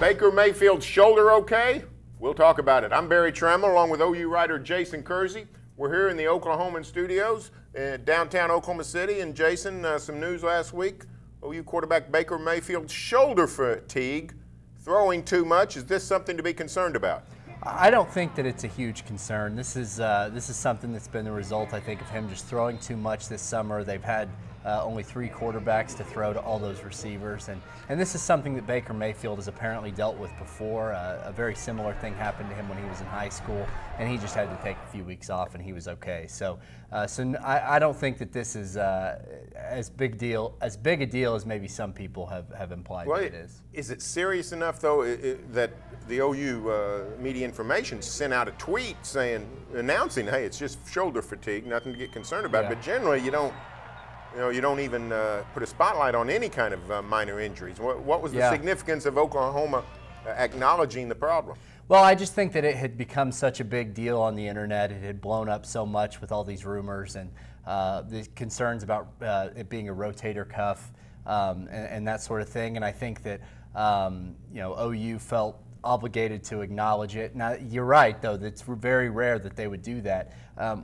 Baker Mayfield's shoulder okay? We'll talk about it. I'm Barry Trammell along with OU writer Jason Kersey. We're here in the Oklahoman studios in downtown Oklahoma City. And Jason, some news last week. OU quarterback Baker Mayfield's shoulder fatigue, throwing too much. Is this something to be concerned about? I don't think that it's a huge concern. This is something that's been the result, I think, of him just throwing too much this summer. They've had only 3 quarterbacks to throw to all those receivers, and this is something that Baker Mayfield has apparently dealt with before. A very similar thing happened to him when he was in high school, and he just had to take a few weeks off, and he was okay. So I don't think that this is as big a deal as maybe some people have implied that it is. Is it serious enough, though, that the OU media information sent out a tweet announcing, hey, it's just shoulder fatigue, nothing to get concerned about. Yeah. But generally, you don't even put a spotlight on any kind of minor injuries. What was the significance of Oklahoma acknowledging the problem? Well, I just think that it had become such a big deal on the internet. It had blown up so much with all these rumors and the concerns about it being a rotator cuff and that sort of thing. And I think that OU felt obligated to acknowledge it. Now, you're right, though, that it's very rare that they would do that,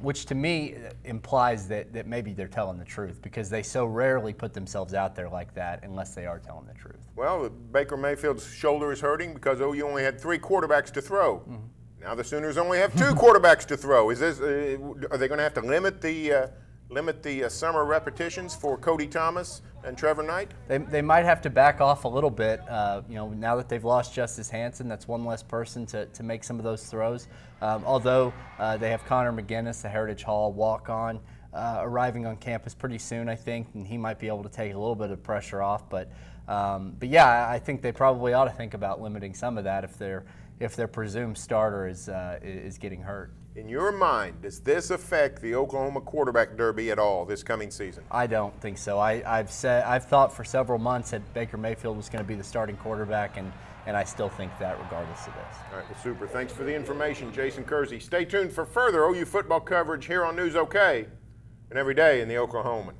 which to me implies that maybe they're telling the truth, because they so rarely put themselves out there like that unless they are telling the truth. Well, Baker Mayfield's shoulder is hurting because OU only had 3 quarterbacks to throw. Mm-hmm. Now the Sooners only have 2 quarterbacks to throw. Is this? Are they going to have to limit the summer repetitions for Cody Thomas and Trevor Knight? They might have to back off a little bit. Now that they've lost Justice Hansen, that's one less person to make some of those throws. Although they have Connor McGinnis, the Heritage Hall walk-on, arriving on campus pretty soon, I think, and he might be able to take a little bit of pressure off. But yeah, I think they probably ought to think about limiting some of that if their presumed starter is getting hurt. In your mind, does this affect the Oklahoma quarterback derby at all this coming season? I don't think so. I've thought for several months that Baker Mayfield was going to be the starting quarterback, and I still think that regardless of this. All right, well, super. Thanks for the information, Jason Kersey. Stay tuned for further OU football coverage here on News OK and every day in the Oklahoman.